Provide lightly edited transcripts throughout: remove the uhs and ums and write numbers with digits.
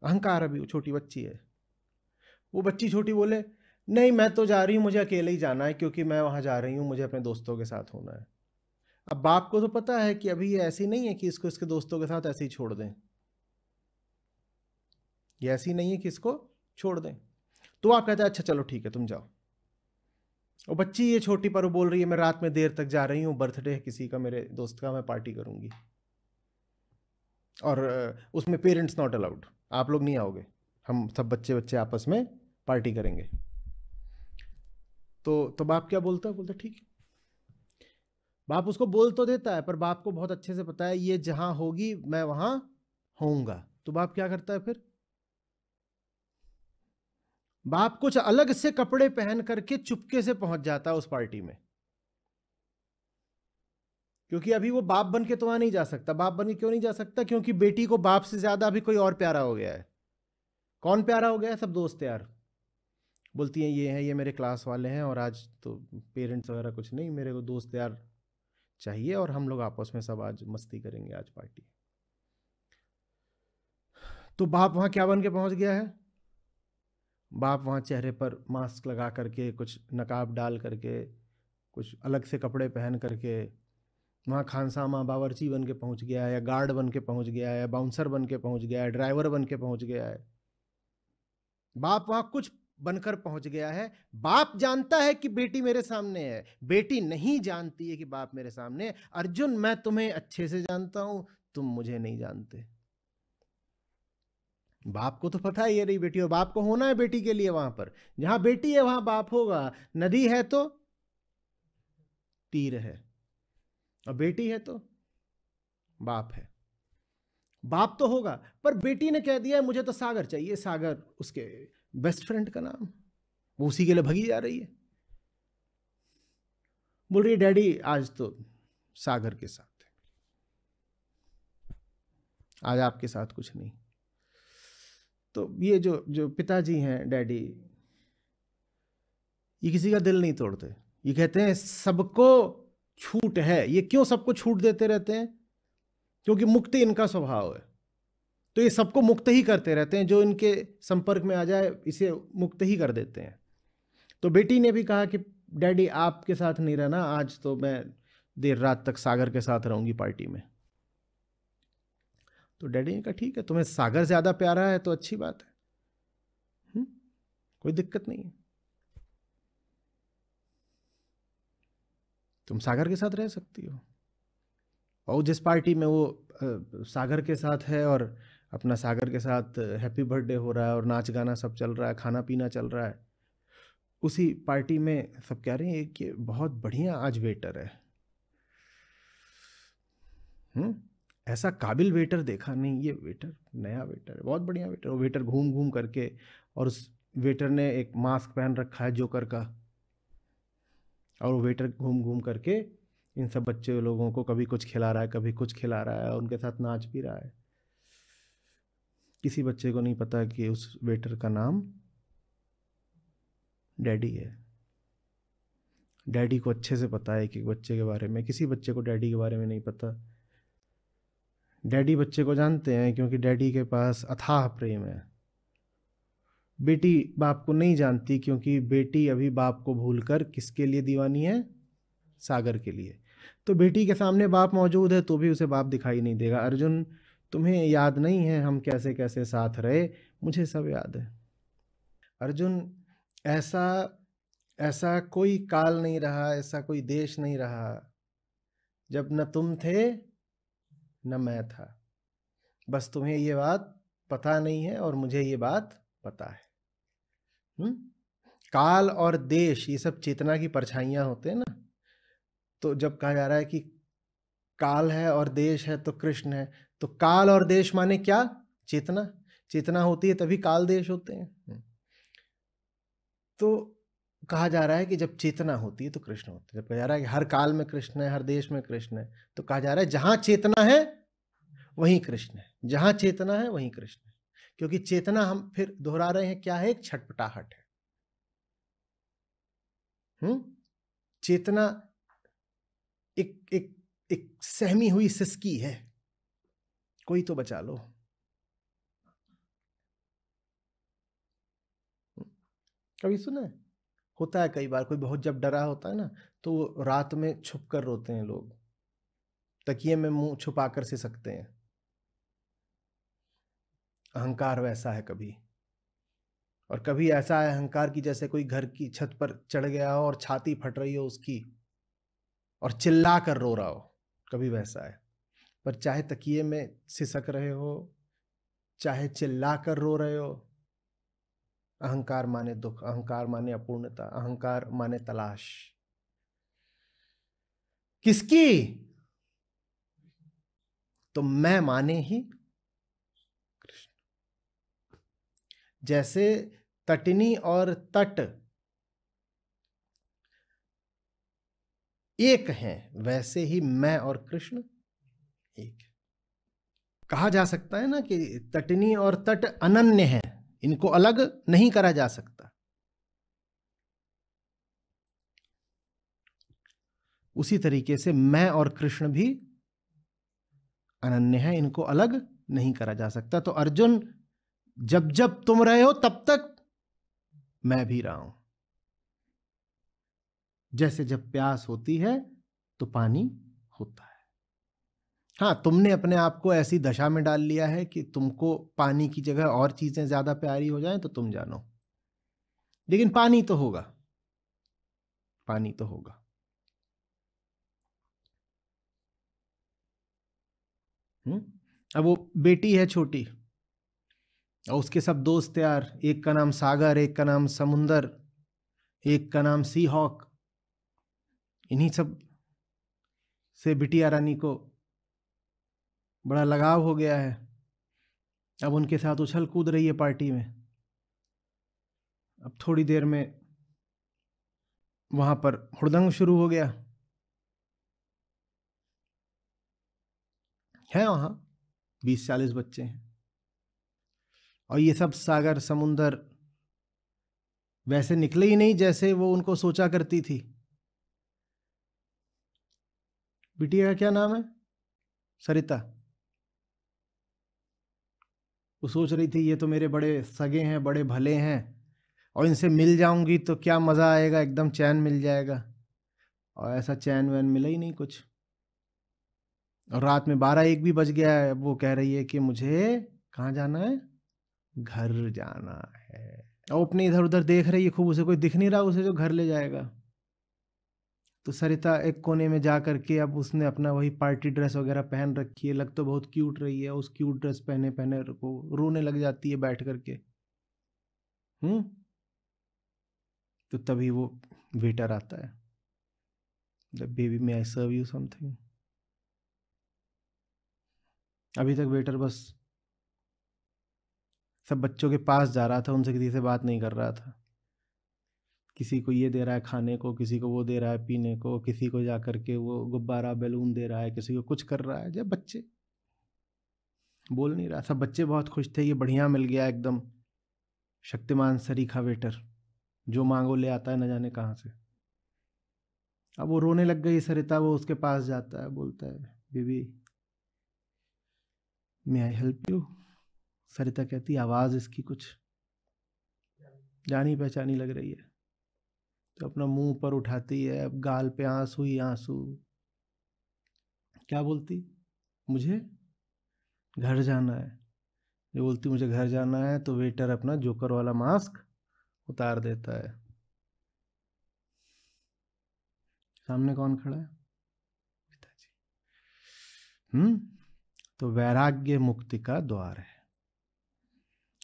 अहंकार, अभी वो छोटी बच्ची है। वो बच्ची छोटी बोले नहीं मैं तो जा रही हूँ, मुझे अकेले ही जाना है क्योंकि मैं वहां जा रही हूँ, मुझे अपने दोस्तों के साथ होना है। अब बाप को तो पता है कि अभी ये ऐसी नहीं है कि इसको इसके दोस्तों के साथ ऐसे ही छोड़ दें, ये ऐसी नहीं है कि इसको छोड़ दें। तो आप कहते हैं अच्छा चलो ठीक है तुम जाओ। और बच्ची ये छोटी पर वो बोल रही है मैं रात में देर तक जा रही हूँ, बर्थडे है किसी का, मेरे दोस्त का, मैं पार्टी करूंगी और उसमें पेरेंट्स नॉट अलाउड, आप लोग नहीं आओगे, हम सब बच्चे बच्चे आपस में पार्टी करेंगे। तो बाप क्या बोलता है? बोलता ठीक है। बाप उसको बोल तो देता है पर बाप को बहुत अच्छे से पता है ये जहां होगी मैं वहां होऊंगा। तो बाप क्या करता है फिर? बाप कुछ अलग से कपड़े पहन करके चुपके से पहुंच जाता है उस पार्टी में, क्योंकि अभी वो बाप बन के तो वहां नहीं जा सकता। बाप बन के क्यों नहीं जा सकता? क्योंकि बेटी को बाप से ज्यादा अभी कोई और प्यारा हो गया है। कौन प्यारा हो गया है? सब दोस्त यार। बोलती हैं ये हैं, ये मेरे क्लास वाले हैं, और आज तो पेरेंट्स वगैरह कुछ नहीं, मेरे को दोस्त यार चाहिए और हम लोग आपस में सब आज मस्ती करेंगे, आज पार्टी। तो बाप वहां क्या बन के पहुंच गया है? बाप वहां चेहरे पर मास्क लगा करके, कुछ नकाब डाल करके, कुछ अलग से कपड़े पहन करके वहाँ खानसामा बावर्ची बन के पहुंच गया है, या गार्ड बन के पहुंच गया है, या बाउंसर बन के पहुंच गया है, ड्राइवर बन के पहुंच गया है। बाप वहां कुछ बनकर पहुंच गया है। बाप जानता है कि बेटी मेरे सामने है, बेटी नहीं जानती है कि बाप मेरे सामने है। अर्जुन मैं तुम्हें अच्छे से जानता हूं, तुम मुझे नहीं जानते। बाप को तो पता है ये रही बेटी, और बाप को होना है बेटी के लिए वहां पर। जहां बेटी है वहां बाप होगा। नदी है तो तीर है, और बेटी है तो बाप है। बाप तो होगा, पर बेटी ने कह दिया है मुझे तो सागर चाहिए। सागर उसके बेस्ट फ्रेंड का नाम, वो उसी के लिए भगी जा रही है। बोल रही है डैडी आज तो सागर के साथ है, आज आपके साथ कुछ नहीं। तो ये जो जो पिताजी हैं, डैडी, ये किसी का दिल नहीं तोड़ते। ये कहते हैं सबको छूट है। ये क्यों सबको छूट देते रहते हैं? क्योंकि मुक्ति इनका स्वभाव है। तो ये सबको मुक्त ही करते रहते हैं, जो इनके संपर्क में आ जाए इसे मुक्त ही कर देते हैं। तो बेटी ने भी कहा कि डैडी आपके साथ नहीं रहना, आज तो मैं देर रात तक सागर के साथ रहूंगी पार्टी में। तो डैडी ने कहा ठीक है, तुम्हें सागर ज्यादा प्यारा है तो अच्छी बात है, कोई दिक्कत नहीं है, तुम सागर के साथ रह सकती हो। और जिस पार्टी में वो सागर के साथ है और अपना सागर के साथ हैप्पी बर्थडे हो रहा है और नाच गाना सब चल रहा है, खाना पीना चल रहा है, उसी पार्टी में सब कह रहे हैं कि बहुत बढ़िया आज वेटर है। ऐसा काबिल वेटर देखा नहीं, ये वेटर नया वेटर है, बहुत बढ़िया वेटर। वो वेटर घूम घूम करके, और उस वेटर ने एक मास्क पहन रखा है जोकर का, और वो वेटर घूम घूम करके इन सब बच्चे लोगों को कभी कुछ खिला रहा है, कभी कुछ खिला रहा है, और उनके साथ नाच भी रहा है। किसी बच्चे को नहीं पता कि उस वेटर का नाम डैडी है। डैडी को अच्छे से पता है कि बच्चे के बारे में, किसी बच्चे को डैडी के बारे में नहीं पता। डैडी बच्चे को जानते हैं क्योंकि डैडी के पास अथाह प्रेम है। बेटी बाप को नहीं जानती क्योंकि बेटी अभी बाप को भूलकर किसके लिए दीवानी है? सागर के लिए। तो बेटी के सामने बाप मौजूद है तो भी उसे बाप दिखाई नहीं देगा। अर्जुन तुम्हें याद नहीं है हम कैसे कैसे साथ रहे? मुझे सब याद है। अर्जुन ऐसा ऐसा कोई काल नहीं रहा, ऐसा कोई देश नहीं रहा जब न तुम थे न मैं था। बस तुम्हें ये बात पता नहीं है और मुझे ये बात पता है। हम्म काल और देश ये सब चेतना की परछाइयां होते हैं ना। तो जब कहा जा रहा है कि काल है और देश है तो कृष्ण है, तो काल और देश माने क्या? चेतना। चेतना होती है तभी काल देश होते हैं। तो कहा जा रहा है कि जब चेतना होती है तो कृष्ण होते हैं। जब कहा जा रहा है कि हर काल में कृष्ण है, हर देश में कृष्ण है, तो कहा जा रहा है जहां चेतना है वहीं कृष्ण है, जहां चेतना है वहीं कृष्ण है। क्योंकि चेतना, हम फिर दोहरा रहे हैं, क्या है? एक छटपटाहट है। चेतना एक एक एक सहमी हुई सिसकी है, कोई तो बचा लो। कभी सुना है? होता है कई बार, कोई बहुत जब डरा होता है ना, तो वो रात में छुप कर रोते हैं लोग, तकिए में मुंह छुपा कर से सकते हैं। अहंकार वैसा है कभी, और कभी ऐसा है अहंकार की जैसे कोई घर की छत पर चढ़ गया हो और छाती फट रही हो उसकी और चिल्ला कर रो रहा हो, कभी वैसा है। पर चाहे तकिए में सिसक रहे हो, चाहे चिल्ला कर रो रहे हो, अहंकार माने दुख, अहंकार माने अपूर्णता, अहंकार माने तलाश। किसकी? तो मैं माने ही कृष्ण। जैसे तटिनी और तट एक हैं, वैसे ही मैं और कृष्ण एक है। कहा जा सकता है ना कि तटिनी और तट अनन्य हैं, इनको अलग नहीं करा जा सकता। उसी तरीके से मैं और कृष्ण भी अनन्य है, इनको अलग नहीं करा जा सकता। तो अर्जुन, जब जब तुम रहे हो तब तक मैं भी रहा हूं। जैसे जब प्यास होती है तो पानी होता है। हाँ, तुमने अपने आप को ऐसी दशा में डाल लिया है कि तुमको पानी की जगह और चीजें ज्यादा प्यारी हो जाएं तो तुम जानो, लेकिन पानी तो होगा, पानी तो होगा। अब वो बेटी है छोटी और उसके सब दोस्त यार, एक का नाम सागर, एक का नाम समुंदर, एक का नाम सी हॉक। इन्हीं सब से बिटिया रानी को बड़ा लगाव हो गया है। अब उनके साथ उछल कूद रही है पार्टी में। अब थोड़ी देर में वहां पर हुड़दंग शुरू हो गया है। वहां 20-40 बच्चे हैं और ये सब सागर समुंदर वैसे निकले ही नहीं जैसे वो उनको सोचा करती थी। बिटिया का क्या नाम है? सरिता। वो सोच रही थी ये तो मेरे बड़े सगे हैं, बड़े भले हैं, और इनसे मिल जाऊंगी तो क्या मजा आएगा, एकदम चैन मिल जाएगा। और ऐसा चैन वैन मिला ही नहीं कुछ। और रात में 12-1 भी बज गया है। वो कह रही है कि मुझे कहाँ जाना है? घर जाना है। और अपने इधर उधर देख रही है खूब, उसे कोई दिख नहीं रहा उसे जो घर ले जाएगा। तो सरिता एक कोने में जा करके अब उसने अपना वही पार्टी ड्रेस वगैरह पहन रखी है, लग तो बहुत क्यूट रही है। उस क्यूट ड्रेस पहने पहने को रोने लग जाती है बैठ करके। तो तभी वो वेटर आता है, बेबी में आई सर्व यू समथिंग। अभी तक वेटर बस सब बच्चों के पास जा रहा था, उनसे किसी से बात नहीं कर रहा था। किसी को ये दे रहा है खाने को, किसी को वो दे रहा है पीने को, किसी को जा करके वो गुब्बारा बैलून दे रहा है, किसी को कुछ कर रहा है। जब बच्चे बोल नहीं रहा, सब बच्चे बहुत खुश थे, ये बढ़िया मिल गया एकदम शक्तिमान सरीखा वेटर, जो मांगो ले आता है न जाने कहाँ से। अब वो रोने लग गई सरिता। वो उसके पास जाता है, बोलता है baby may I help you. Sarita कहती आवाज इसकी कुछ जानी पहचानी लग रही है। तो अपना मुंह पर उठाती है, अब गाल पे आंसू ही आंसू। क्या बोलती? मुझे घर जाना है। जो बोलती मुझे घर जाना है तो वेटर अपना जोकर वाला मास्क उतार देता है। सामने कौन खड़ा है? पिताजी। तो वैराग्य मुक्ति का द्वार है।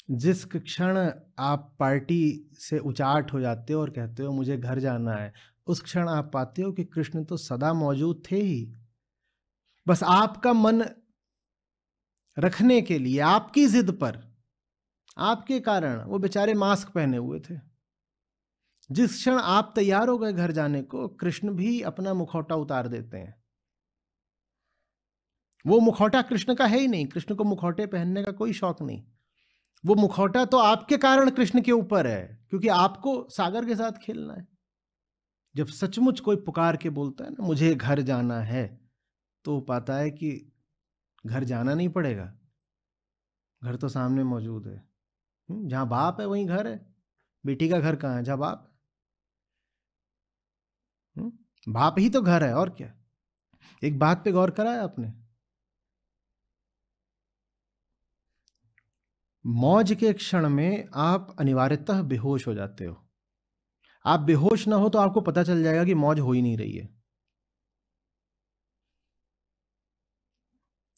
जिस क्षण आप पार्टी से उचाट हो जाते हो और कहते हो मुझे घर जाना है, उस क्षण आप पाते हो कि कृष्ण तो सदा मौजूद थे ही, बस आपका मन रखने के लिए, आपकी जिद पर, आपके कारण वो बेचारे मास्क पहने हुए थे। जिस क्षण आप तैयार हो गए घर जाने को, कृष्ण भी अपना मुखौटा उतार देते हैं। वो मुखौटा कृष्ण का है ही नहीं, कृष्ण को मुखौटे पहनने का कोई शौक नहीं। वो मुखौटा तो आपके कारण कृष्ण के ऊपर है, क्योंकि आपको सागर के साथ खेलना है। जब सचमुच कोई पुकार के बोलता है ना मुझे घर जाना है, तो वो पाता है कि घर जाना नहीं पड़ेगा, घर तो सामने मौजूद है। जहां बाप है वहीं घर है। बेटी का घर कहाँ है? जहाँ बाप। बाप ही तो घर है, और क्या। एक बात पे गौर करा है आपने? मौज के क्षण में आप अनिवार्यतः बेहोश हो जाते हो। आप बेहोश ना हो तो आपको पता चल जाएगा कि मौज हो ही नहीं रही है।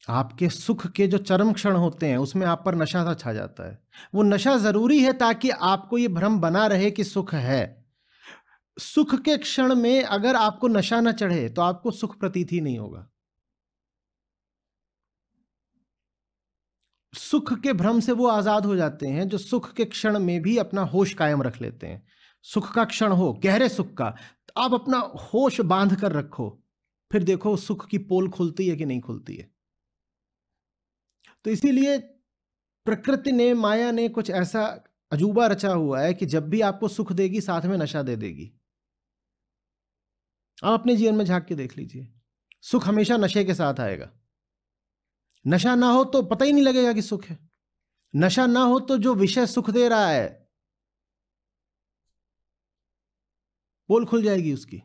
आपके सुख के जो चरम क्षण होते हैं उसमें आप पर नशा सा छा जाता है। वो नशा जरूरी है ताकि आपको ये भ्रम बना रहे कि सुख है। सुख के क्षण में अगर आपको नशा ना चढ़े तो आपको सुख प्रतीत ही नहीं होगा। सुख के भ्रम से वो आजाद हो जाते हैं जो सुख के क्षण में भी अपना होश कायम रख लेते हैं। सुख का क्षण हो, गहरे सुख का, तो आप अपना होश बांध कर रखो, फिर देखो सुख की पोल खुलती है कि नहीं खुलती है। तो इसीलिए प्रकृति ने, माया ने कुछ ऐसा अजूबा रचा हुआ है कि जब भी आपको सुख देगी साथ में नशा दे देगी। आप अपने जीवन में झांक के देख लीजिए, सुख हमेशा नशे के साथ आएगा। नशा ना हो तो पता ही नहीं लगेगा कि सुख है। नशा ना हो तो जो विषय सुख दे रहा है पोल खुल जाएगी उसकी।